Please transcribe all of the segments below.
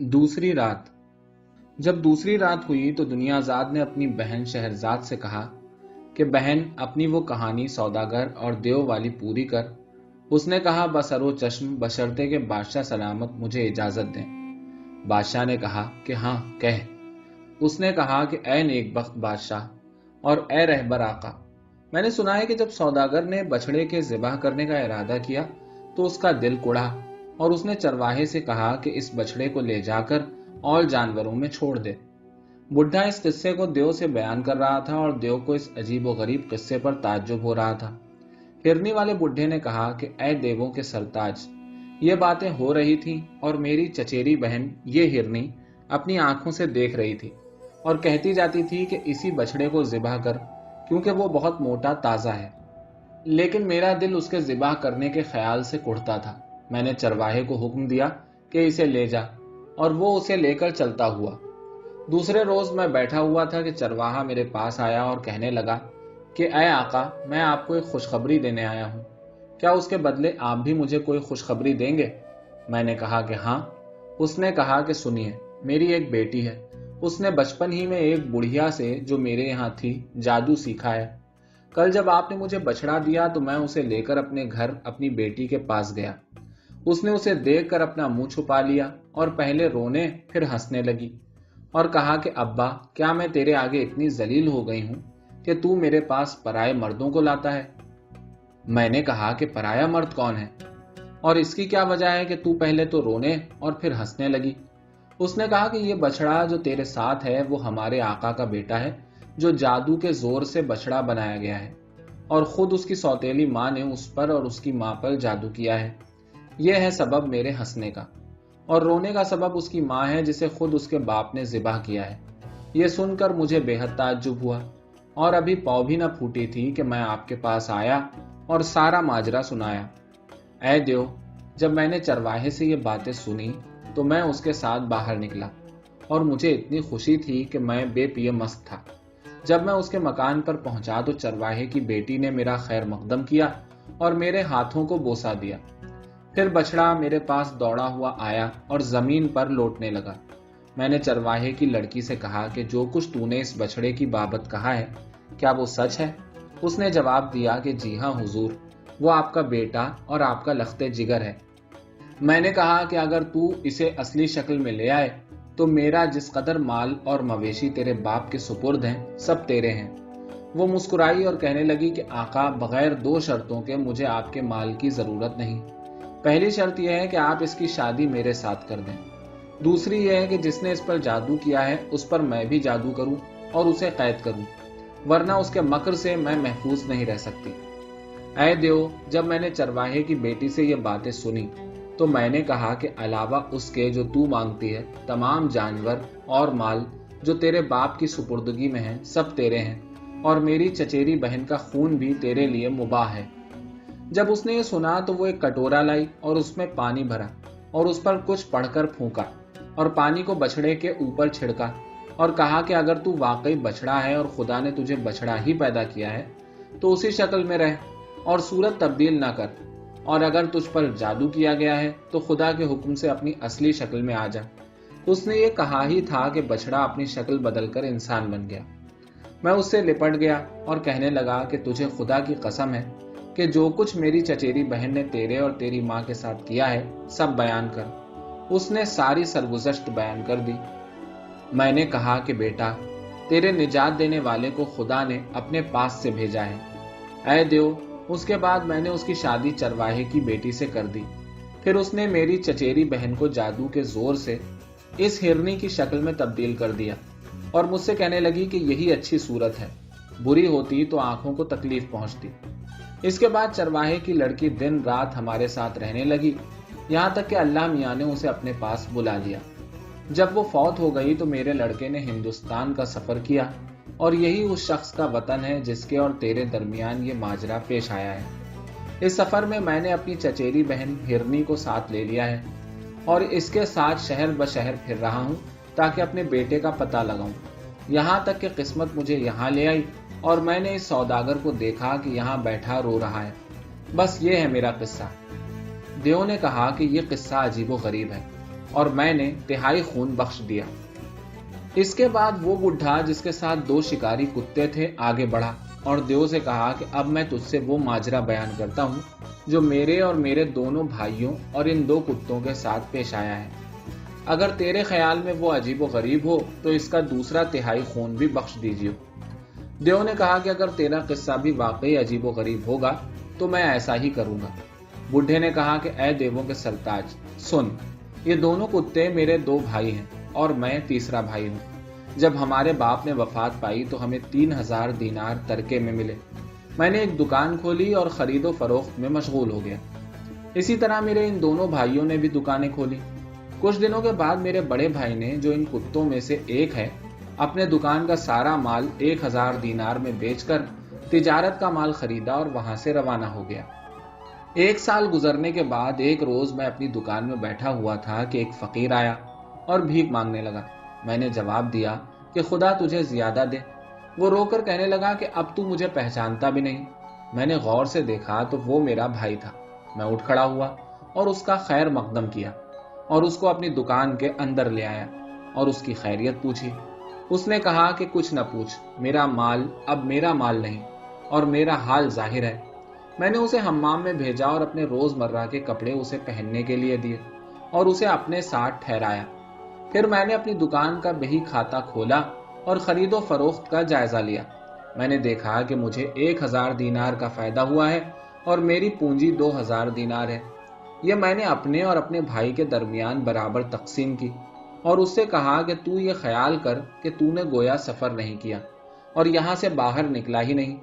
दूसरी रात। जब दूसरी रात हुई तो दुनियाजाद ने अपनी बहन शहरजाद से कहा कि बहन, अपनी वो कहानी सौदागर और देव वाली पूरी कर। उसने कहा, बसरो चश्म, बशर्ते के बादशाह सलामत मुझे इजाजत दें। बादशाह ने कहा कि हाँ कह। उसने कहा कि ए नेकबख्त बादशाह और ए रहबर आका, मैंने सुना है कि जब सौदागर ने बछड़े के ज़िबाह करने का इरादा किया तो उसका दिल कुढ़ा और उसने चरवाहे से कहा कि इस बछड़े को ले जाकर और जानवरों में छोड़ दे। बुढ़ा इस किस्से को देव से बयान कर रहा था और देव को इस अजीब व गरीब किस्से पर ताज्जुब हो रहा था। हिरनी वाले बुढ़े ने कहा कि ऐ देवों के सरताज, ये बातें हो रही थीं और मेरी चचेरी बहन ये हिरनी अपनी आंखों से देख रही थी और कहती जाती थी कि इसी बछड़े को ज़िबाह कर, क्योंकि वो बहुत मोटा ताज़ा है। लेकिन मेरा दिल उसके ज़िबाह करने के ख्याल से कुढ़ता था। मैंने चरवाहे को हुक्म दिया कि इसे ले जा, और वो उसे लेकर चलता हुआ। दूसरे रोज मैं बैठा हुआ था कि चरवाहा मेरे पास आया और कहने लगा कि ऐ आका, मैं आपको एक खुशखबरी देने आया हूँ। क्या उसके बदले आप भी मुझे कोई खुशखबरी देंगे? मैंने कहा कि हाँ। उसने कहा कि सुनिए, मेरी एक बेटी है। उसने बचपन ही में एक बुढ़िया से जो मेरे यहाँ थी जादू सीखा है। कल जब आपने मुझे बछड़ा दिया तो मैं उसे लेकर अपने घर अपनी बेटी के पास गया। उसने उसे देखकर अपना मुंह छुपा लिया और पहले रोने फिर हंसने लगी और कहा कि अब्बा, क्या मैं तेरे आगे इतनी जलील हो गई हूं कि तू मेरे पास पराये मर्दों को लाता है? मैंने कहा कि पराया मर्द कौन है और इसकी क्या वजह है कि तू पहले तो रोने और फिर हंसने लगी? उसने कहा कि ये बछड़ा जो तेरे साथ है वो हमारे आका का बेटा है, जो जादू के जोर से बछड़ा बनाया गया है और खुद उसकी सौतेली माँ ने उस पर और उसकी माँ पर जादू किया है। यह है सबब मेरे हंसने का, और रोने का सबब उसकी माँ है जिसे खुद उसके बाप ने ज़िबाह किया है। यह सुनकर मुझे बेहद ताज्जुब हुआ और अभी पौ भी न फूटी थी कि मैं आपके पास आया और सारा माजरा सुनाया। ऐ देव, जब मैंने चरवाहे से ये बातें सुनी तो मैं उसके साथ बाहर निकला और मुझे इतनी खुशी थी कि मैं बेपिए मस्त था। जब मैं उसके मकान पर पहुंचा तो चरवाहे की बेटी ने मेरा खैर मकदम किया और मेरे हाथों को बोसा दिया। फिर बछड़ा मेरे पास दौड़ा हुआ आया और जमीन पर लौटने लगा। मैंने चरवाहे की लड़की से कहा कि जो कुछ तूने इस बछड़े की बाबत कहा है, क्या वो सच है? उसने जवाब दिया कि जी हाँ हुजूर, वो आपका बेटा और आपका लख्ते जिगर है। मैंने कहा कि अगर तू इसे असली शक्ल में ले आए तो मेरा जिस कदर माल और मवेशी तेरे बाप के सुपुर्द हैं, सब तेरे हैं। वो मुस्कुराई और कहने लगी कि आका, बगैर दो शर्तों के मुझे आपके माल की जरूरत नहीं। पहली शर्त यह है कि आप इसकी शादी मेरे साथ कर दें। दूसरी यह है कि जिसने इस पर जादू किया है उस पर मैं भी जादू करूं और उसे कैद करूं, वरना उसके मकर से मैं महफूज नहीं रह सकती। ऐ देव, जब मैंने चरवाहे की बेटी से ये बातें सुनी तो मैंने कहा कि अलावा उसके जो तू मांगती है, तमाम जानवर और माल जो तेरे बाप की सुपुर्दगी में है, सब तेरे हैं और मेरी चचेरी बहन का खून भी तेरे लिए मुबाह है। जब उसने ये सुना तो वो एक कटोरा लाई और उसमें पानी भरा और उस पर कुछ पढ़कर फूंका और पानी को बछड़े के ऊपर छिड़का और कहा कि अगर तू वाकई बछड़ा है और खुदा ने तुझे बछड़ा ही पैदा किया है तो उसी शक्ल में रह और सूरत तब्दील ना कर, और अगर तुझ पर जादू किया गया है तो खुदा के हुक्म से अपनी असली शक्ल में आ जा। उसने ये कहा ही था कि बछड़ा अपनी शक्ल बदलकर इंसान बन गया। मैं उससे लिपट गया और कहने लगा कि तुझे खुदा की कसम है कि जो कुछ मेरी चचेरी बहन ने तेरे और तेरी माँ के साथ किया है सब बयान कर। उसने सारी सरगुज़श्त बयान कर दी। मैंने कहा कि बेटा, तेरे निजात देने वाले को खुदा ने अपने पास से भेजा है। ऐ देव, उसके बाद मैंने उसकी शादी चरवाहे की बेटी से कर दी। फिर उसने मेरी चचेरी बहन को जादू के जोर से इस हिरनी की शक्ल में तब्दील कर दिया और मुझसे कहने लगी कि यही अच्छी सूरत है, बुरी होती तो आंखों को तकलीफ पहुंचती। इसके बाद चरवाहे की लड़की दिन रात हमारे साथ रहने लगी, यहाँ तक कि अल्लाह मियाँ ने उसे अपने पास बुला लिया। जब वो फौत हो गई तो मेरे लड़के ने हिंदुस्तान का सफर किया और यही उस शख्स का वतन है जिसके और तेरे दरमियान ये माजरा पेश आया है। इस सफर में मैंने अपनी चचेरी बहन हिरनी को साथ ले लिया है और इसके साथ शहर ब शहर फिर रहा हूँ ताकि अपने बेटे का पता लगाऊं। यहाँ तक कि किस्मत मुझे यहाँ ले आई और मैंने इस सौदागर को देखा कि यहाँ बैठा रो रहा है। बस ये है मेरा किस्सा। देव ने कहा कि यह किस्सा अजीबो गरीब है اور میں نے तिहाई खून बख्श दिया। इसके बाद वो बुढ़ा जिसके साथ 2 शिकारी कुत्ते थे आगे बढ़ा और देव से कहा कि अब मैं तुझसे वो माजरा बयान करता हूँ जो मेरे और मेरे दोनों भाइयों और इन 2 कुत्तों के साथ पेश आया है। अगर तेरे ख्याल में वो अजीब व गरीब हो तो इसका दूसरा तिहाई खून भी बख्श दीजिए। देव ने कहा कि अगर तेरा किस्सा भी वाकई अजीब व गरीब होगा तो मैं ऐसा ही करूंगा। बुढ़े ने कहा कि ऐ देवों के सरताज सुन, ये दोनों कुत्ते मेरे 2 भाई हैं और मैं तीसरा भाई हूँ। जब हमारे बाप ने वफात पाई तो हमें 3000 दीनार तरके में मिले। मैंने एक दुकान खोली और खरीदो फरोख्त में मशगूल हो गया। इसी तरह मेरे इन दोनों भाइयों ने भी दुकानें खोली। कुछ दिनों के बाद मेरे बड़े भाई ने, जो इन कुत्तों में से एक है, अपने दुकान का सारा माल 1000 दीनार में बेचकर तिजारत का माल खरीदा और वहां से रवाना हो गया। 1 साल गुजरने के बाद एक रोज मैं अपनी दुकान में बैठा हुआ था कि एक फकीर आया और भीख मांगने लगा। मैंने जवाब दिया कि खुदा तुझे ज्यादा दे। वो रोकर कहने लगा कि अब तू मुझे पहचानता भी नहीं। मैंने गौर से देखा तो वो मेरा भाई था। मैं उठ खड़ा हुआ और उसका खैर मकदम किया और उसको अपनी दुकान के अंदर ले आया और उसकी खैरियत पूछी। उसने कहा कि कुछ न पूछ, मेरा माल अब मेरा माल नहीं और मेरा हाल जाहिर है। मैंने उसे हम्माम में भेजा और अपने रोजमर्रा के कपड़े उसे पहनने के लिए दिए और उसे अपने साथ ठहराया। फिर मैंने अपनी दुकान का बही खाता खोला और खरीदो फरोख्त का जायजा लिया। मैंने देखा कि मुझे 1000 दीनार का फायदा हुआ है और मेरी पूंजी 2000 दीनार है। यह मैंने अपने और अपने भाई के दरमियान बराबर तकसीम की और उससे कहा कि तू ये ख्याल कर कि तूने गोया सफर नहीं किया और यहां से बाहर निकला ही नहीं।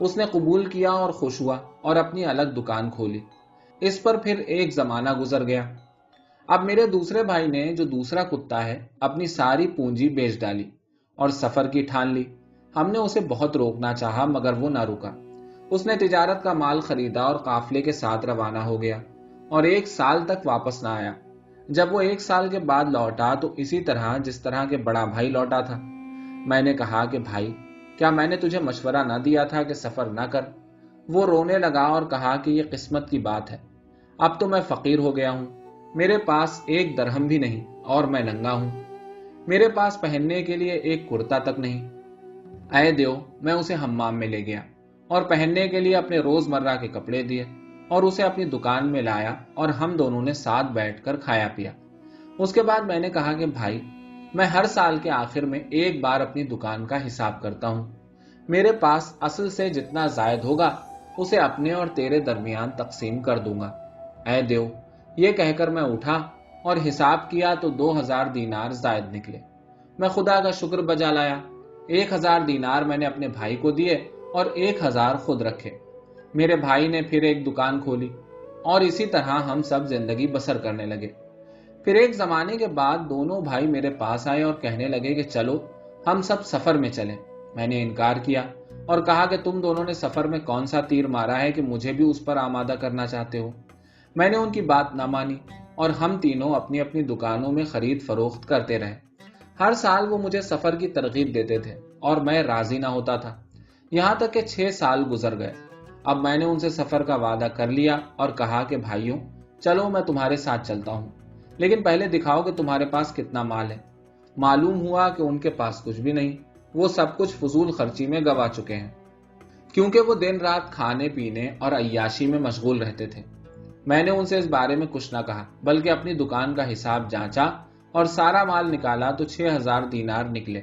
उसने कबूल किया और खुश हुआ और अपनी अलग दुकान खोली। इस पर फिर एक जमाना गुजर गया। अब मेरे दूसरे भाई ने, जो दूसरा कुत्ता है, अपनी सारी पूंजी बेच डाली और सफर की ठान ली। हमने उसे बहुत रोकना चाहा मगर वो ना रुका। उसने तिजारत का माल खरीदा और काफले के साथ रवाना हो गया और 1 साल तक वापस ना आया। जब वो 1 साल के बाद लौटा तो इसी तरह जिस तरह के बड़ा भाई लौटा था। मैंने कहा कि भाई, क्या मैंने तुझे मशवरा ना दिया था कि सफर ना कर? वो रोने लगा और कहा कि ये किस्मत की बात है। अब तो मैं फकीर हो गया हूं, मेरे पास 1 दरहम भी नहीं और मैं नंगा हूं। मेरे पास पहनने के लिए एक कुर्ता तक नहीं। ऐ देव, मैं उसे हम्माम में ले गया और पहनने के लिए अपने रोजमर्रा के कपड़े दिए और उसे अपनी दुकान में लाया और हम दोनों ने साथ बैठकर खाया पिया। उसके बाद मैंने कहा कि भाई, मैं हर साल के आखिर में एक बार अपनी दुकान का हिसाब करता हूं। मेरे पास असल से जितना जायद होगा उसे अपने और तेरे दरमियान तकसीम कर दूंगा। ऐ देव, ये कहकर मैं उठा और हिसाब किया तो 2000 दीनार जायद निकले। मैं खुदा का शुक्र बजा लाया। 1000 दीनार मैंने अपने भाई को दिए और 1000 खुद रखे। मेरे भाई ने फिर एक दुकान खोली और इसी तरह हम सब जिंदगी बसर करने लगे। फिर एक जमाने के बाद दोनों भाई मेरे पास आए और कहने लगे कि चलो हम सब सफर में चलें। मैंने इनकार किया और कहा कि तुम दोनों ने सफर में कौन सा तीर मारा है कि मुझे भी उस पर आमादा करना चाहते हो। मैंने उनकी बात ना मानी और हम तीनों अपनी अपनी दुकानों में खरीद फरोख्त करते रहे। हर साल वो मुझे सफर की तरगीब देते थे और मैं राजी ना होता था। यहां तक कि 6 साल गुजर गए। अब मैंने उनसे सफर का वादा कर लिया और कहा कि भाइयों, चलो मैं तुम्हारे साथ चलता हूं, लेकिन पहले दिखाओ कि तुम्हारे पास कितना माल है। मालूम हुआ कि उनके पास कुछ भी नहीं। वो सब कुछ फजूल खर्ची में गवा चुके हैं, क्योंकि वो दिन रात खाने पीने और अय्याशी में मशगूल रहते थे। मैंने उनसे इस बारे में कुछ ना कहा, बल्कि अपनी दुकान का हिसाब जांचा और सारा माल निकाला तो 6000 दीनार निकले।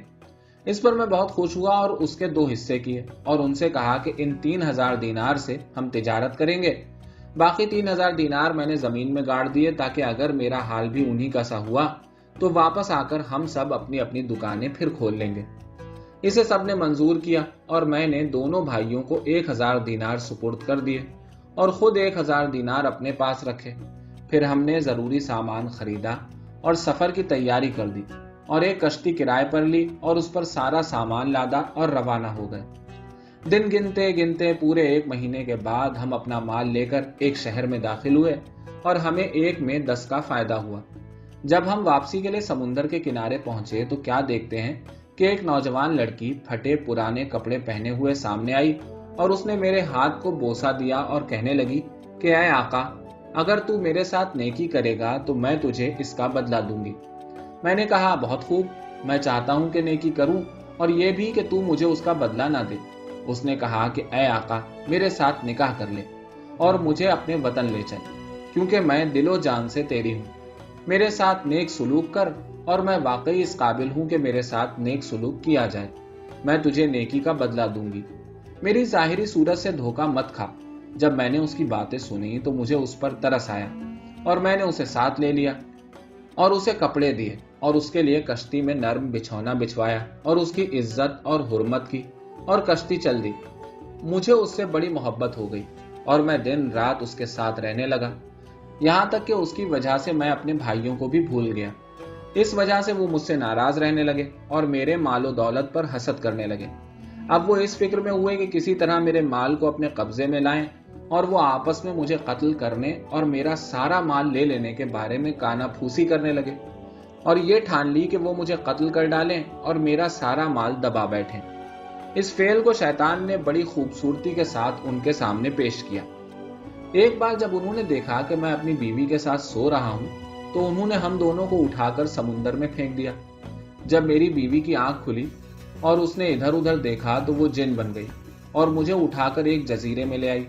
इस पर मैं बहुत खुश हुआ और उसके 2 हिस्से किए और उनसे कहा कि इन 3000 दीनार से हम तिजारत करेंगे। बाकी 3000 दीनार मैंने जमीन में गाड़ दिए ताकि अगर मेरा हाल भी उन्हीं का सा हुआ तो वापस आकर हम सब अपनी अपनी दुकानें फिर खोल लेंगे। इसे सबने मंजूर किया और मैंने दोनों भाइयों को 1000 दीनार सुपुर्द कर दिए और खुद 1000 दीनार अपने पास रखे। फिर हमने जरूरी सामान खरीदा और सफर की तैयारी कर दी और एक कश्ती किराए पर ली और उस पर सारा सामान लादा और रवाना हो गए। दिन गिनते गिनते पूरे 1 महीने के बाद हम अपना माल लेकर एक शहर में दाखिल हुए और हमें 1 में 10 का फायदा हुआ। जब हम वापसी के लिए समुंदर के किनारे पहुंचे तो क्या देखते हैं कि एक नौजवान लड़की फटे पुराने कपड़े पहने हुए सामने आई और उसने मेरे हाथ को बोसा दिया और कहने लगी कि ऐ आका, अगर तू मेरे साथ नेकी करेगा तो मैं तुझे इसका बदला दूंगी। मैंने कहा, बहुत खूब, मैं चाहता हूं कि नेकी करूं और यह भी कि तू मुझे उसका बदला ना दे। उसने कहा कि ऐ आका, मेरे साथ निकाह कर ले और मुझे अपने वतन ले चल, क्योंकि मैं दिलो जान से तेरी हूं। मेरे साथ नेक सुलूक कर और मैं वाकई इस काबिल हूं कि मेरे साथ नेक सुलूक किया जाए। मैं तुझे नेकी का बदला दूंगी। मेरी जाहिरी सूरत से धोखा मत खा। जब मैंने उसकी बातें सुनी तो मुझे उस पर तरस आया और मैंने उसे साथ ले लिया और उसे कपड़े दिए और उसके लिए कश्ती में नर्म बिछौना बिछवाया और उसकी इज्जत और हुर्मत की और कश्ती चल दी। मुझे उससे बड़ी मोहब्बत हो गई और मैं दिन रात उसके साथ रहने लगा, यहाँ तक कि उसकी वजह से मैं अपने भाइयों को भी भूल गया। इस वजह से वो मुझसे नाराज रहने लगे और मेरे मालो दौलत पर हसद करने लगे। अब वो इस फिक्र में हुए कि किसी तरह मेरे माल को अपने कब्जे में लाएं और वो आपस में मुझे कत्ल करने और मेरा सारा माल ले लेने के बारे में कानाफूसी करने लगे और ये ठान ली कि वो मुझे कत्ल कर डालें और मेरा सारा माल दबा बैठें। इस फेल को शैतान ने बड़ी खूबसूरती के साथ उनके सामने पेश किया। एक बार जब उन्होंने देखा कि मैं अपनी बीवी के साथ सो रहा हूं तो उन्होंने हम दोनों को उठाकर समुंदर में फेंक दिया। जब मेरी बीवी की आंख खुली और उसने इधर उधर देखा तो वो जिन बन गई और मुझे उठाकर एक जजीरे में ले आई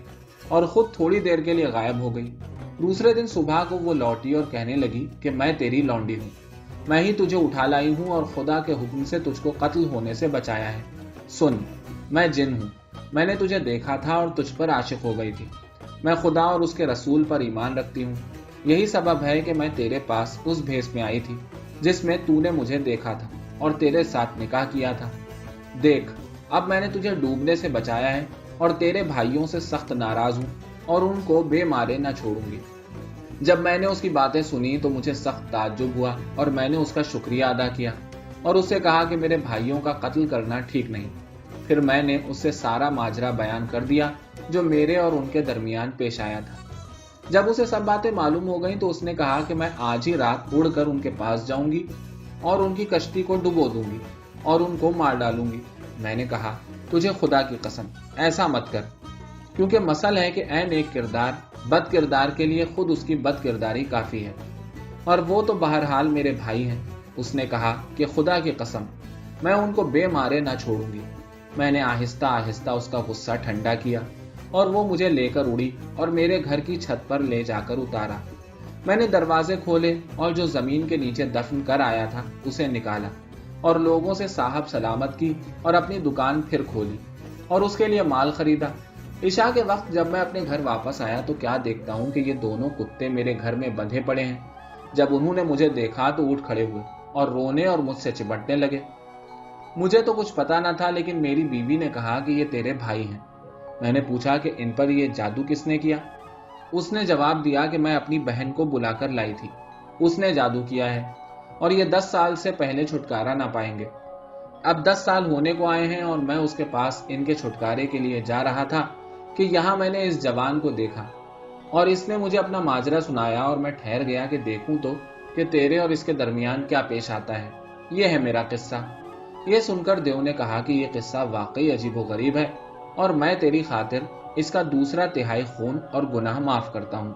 और खुद थोड़ी देर के लिए गायब हो गई। दूसरे दिन सुबह को वो लौटी और कहने लगी कि मैं तेरी लौंडी हूँ, मैं ही तुझे उठा लाई हूँ और खुदा के हुक्म से तुझको कत्ल होने से बचाया है। सुन, मैं जिन हूँ, मैंने तुझे देखा था और तुझ पर आशिक हो गई थी। मैं खुदा और उसके रसूल पर ईमान रखती हूँ। यही सबब है कि मैं तेरे पास उस भेस में आई थी जिसमें तूने मुझे देखा था और तेरे साथ निकाह किया था। देख, अब मैंने तुझे डूबने से बचाया है और तेरे भाइयों से सख्त नाराज हूं और उनको बेमारे न छोड़ूंगी। जब मैंने उसकी बातें सुनी तो मुझे सख्त ताज्जुब हुआ और मैंने उसका शुक्रिया अदा किया और उससे कहा कि मेरे भाइयों का कत्ल करना ठीक नहीं। फिर मैंने उससे सारा माजरा बयान कर दिया जो मेरे और उनके दरमियान पेश आया था। जब उसे सब बातें मालूम हो गई तो उसने कहा कि मैं आज ही रात उड़कर उनके पास जाऊंगी और उनकी कश्ती को डुबो दूंगी और उनको मार डालूंगी। मैंने कहा, तुझे खुदा की कसम ऐसा मत कर, क्योंकि मसल है कि ऐ नेक किरदार बद किरदार के लिए खुद उसकी बद किरदारी काफी है और वो तो बहरहाल मेरे भाई हैं। उसने कहा कि खुदा की कसम मैं उनको बेमारे ना छोड़ूंगी। मैंने आहिस्ता आहिस्ता उसका गुस्सा ठंडा किया और वो मुझे लेकर उड़ी और मेरे घर की छत पर ले जाकर उतारा। मैंने दरवाजे खोले और जो जमीन के नीचे दफन कर आया था उसे निकाला और लोगों से साहब सलामत की और अपनी दुकान फिर खोली और उसके लिए माल खरीदा। इशा के वक्त जब मैं अपने घर वापस आया तो क्या देखता हूँ कि ये दोनों कुत्ते मेरे घर में बंधे पड़े हैं। जब उन्होंने मुझे देखा तो उठ खड़े हुए और रोने और मुझसे चिपटने लगे। मुझे तो कुछ पता न था, लेकिन मेरी बीवी ने कहा कि ये तेरे भाई हैं। मैंने पूछा कि इन पर यह जादू किसने किया। उसने जवाब दिया कि मैं अपनी बहन को बुलाकर लाई थी, उसने जादू किया है और ये 10 साल से पहले छुटकारा ना पाएंगे। अब 10 साल होने को आए हैं और मैं उसके पास इनके छुटकारे के लिए जा रहा था कि यहाँ मैंने इस जवान को देखा और इसने मुझे अपना माजरा सुनाया और मैं ठहर गया कि देखूं तो कि तेरे और इसके दरमियान क्या पेश आता है। यह है मेरा किस्सा। यह सुनकर देव ने कहा कि यह किस्सा वाकई अजीबोगरीब है और मैं तेरी खातिर इसका दूसरा तिहाई खून और गुनाह माफ करता हूँ।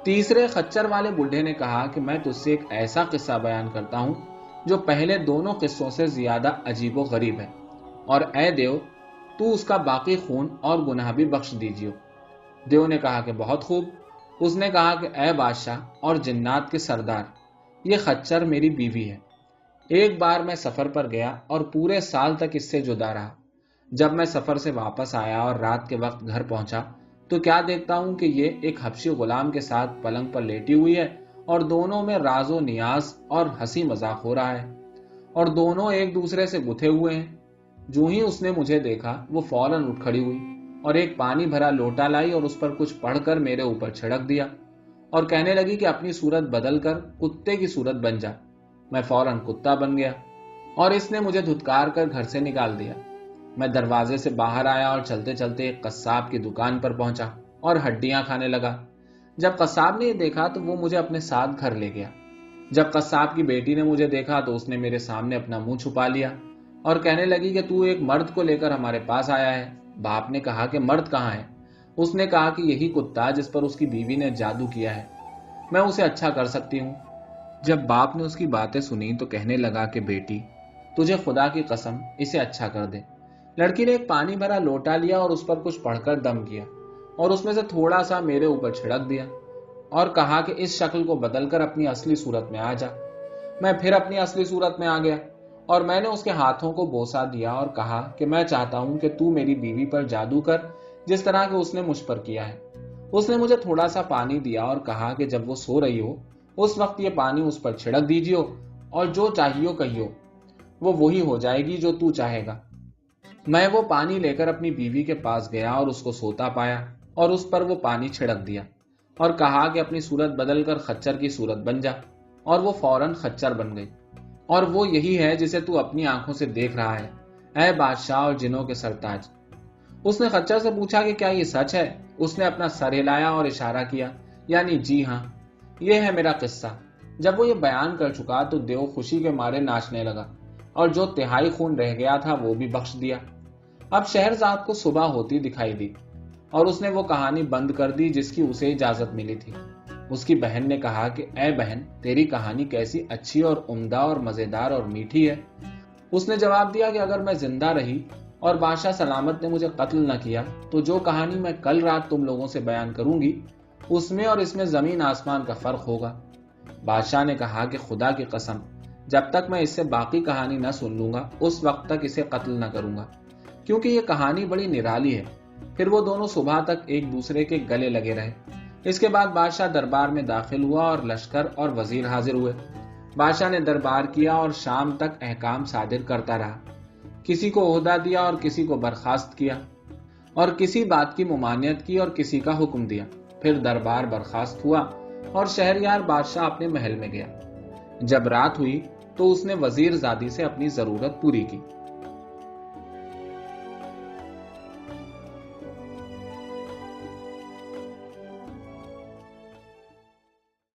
तीसरे खच्चर वाले बुढ़े ने कहा कि मैं तुझसे एक ऐसा किस्सा बयान करता हूँ जो पहले दोनों किस्सों से ज्यादा अजीबोगरीब है, और ऐ देव तू उसका बाकी खून और गुनाह भी बख्श दीजिए। देव ने कहा कि बहुत खूब। उसने कहा कि ऐ बादशाह और जिन्नात के सरदार, ये खच्चर मेरी बीवी है। एक बार मैं सफर पर गया और पूरे साल तक इससे जुदा रहा। जब मैं सफर से वापस आया और रात के वक्त घर पहुंचा तो क्या देखता हूं कि ये एक हबशी गुलाम के साथ पलंग पर लेटी हुई है और दोनों में राजो नियाज और हंसी मजाक हो रहा है और दोनों एक दूसरे से गुथे हुए हैं। जो ही उसने मुझे देखा वो फौरन उठ खड़ी हुई और एक पानी भरा लोटा लाई और उस पर कुछ पढ़कर मेरे ऊपर छिड़क दिया और कहने लगी कि अपनी सूरत बदल कर कुत्ते की सूरत बन जा। मैं फौरन कुत्ता बन गया और इसने मुझे धुतकार कर घर से निकाल दिया। मैं दरवाजे से बाहर आया और चलते चलते एक कस्साब की दुकान पर पहुंचा और हड्डियां खाने लगा। जब कस्साब ने ये देखा तो वो मुझे अपने साथ घर ले गया। जब कस्साब की बेटी ने मुझे देखा तो उसने मेरे सामने अपना मुंह छुपा लिया और कहने लगी कि तू एक मर्द को लेकर हमारे पास आया है। बाप ने कहा कि मर्द कहाँ है। اس نے کہا کہ یہی کتا جس پر اس کی بیوی نے جادو کیا ہے، میں اسے اچھا کر سکتی ہوں۔ جب باپ نے اس کی باتیں سنی تو کہنے لگا کہ بیٹی، تجھے خدا کی قسم اسے اچھا کر دے۔ لڑکی نے ایک پانی بھرا لوٹا لیا اور اس پر کچھ پڑھ کر دم کیا اور اس میں سے تھوڑا سا میرے اوپر چھڑک دیا اور کہا کہ اس شکل کو بدل کر اپنی اصلی صورت میں آ جا۔ میں پھر اپنی اصلی صورت میں آ گیا اور میں نے اس کے ہاتھوں کو بوسا دیا اور کہا کہ میں چاہتا ہوں کہ تو میری بیوی پر جادو کر جس طرح کہ اس نے مجھ پر کیا ہے۔ اس نے مجھے تھوڑا سا پانی دیا اور کہا کہ جب وہ سو رہی ہو اس وقت یہ پانی اس پر چھڑک دیجیو اور جو چاہیو کہیو، وہ وہی ہو جائے گی جو تو چاہے گا۔ میں وہ پانی لے کر اپنی بیوی کے پاس گیا اور اس کو سوتا پایا اور اس پر وہ پانی چھڑک دیا اور کہا کہ اپنی صورت بدل کر خچر کی صورت بن جا، اور وہ فوراً خچر بن گئی۔ اور وہ یہی ہے جسے تو اپنی آنکھوں سے دیکھ رہا ہے، اے بادشاہ اور جنوں کے سرتاج۔ اس نے خچر سے پوچھا کہ کیا یہ سچ ہے؟ اس نے اپنا سر ہلایا اور اشارہ کیا، یعنی جی ہاں، یہ ہے میرا قصہ۔ جب وہ یہ بیان کر چکا تو دیو خوشی کے مارے ناچنے لگا اور جو تہائی خون رہ گیا تھا وہ بھی بخش دیا۔ اب شہرزاد کو صبح ہوتی دکھائی دی اور اس نے وہ کہانی بند کر دی جس کی اسے اجازت ملی تھی۔ اس کی بہن نے کہا کہ اے بہن، تیری کہانی کیسی اچھی اور عمدہ اور مزیدار اور میٹھی ہے۔ اس نے جواب دیا کہ اگر میں زندہ رہی اور بادشاہ سلامت نے مجھے قتل نہ کیا تو جو کہانی میں کل رات تم لوگوں سے بیان کروں گی اس میں اور اس میں زمین آسمان کا فرق ہوگا۔ بادشاہ نے کہا کہ خدا کی قسم، جب تک میں اس سے باقی کہانی نہ سن لوں گا اس وقت تک اسے قتل نہ کروں گا، کیونکہ یہ کہانی بڑی نرالی ہے۔ پھر وہ دونوں صبح تک ایک دوسرے کے گلے لگے رہے۔ اس کے بعد بادشاہ دربار میں داخل ہوا اور لشکر اور وزیر حاضر ہوئے۔ بادشاہ نے دربار کیا اور شام تک احکام صادر کرتا رہا، کسی کو عہدہ دیا اور کسی کو برخاست کیا اور کسی بات کی ممانعت کی اور کسی کا حکم دیا۔ پھر دربار برخاست ہوا اور شہریار بادشاہ اپنے محل میں گیا۔ جب رات ہوئی تو اس نے وزیر زادی سے اپنی ضرورت پوری کی۔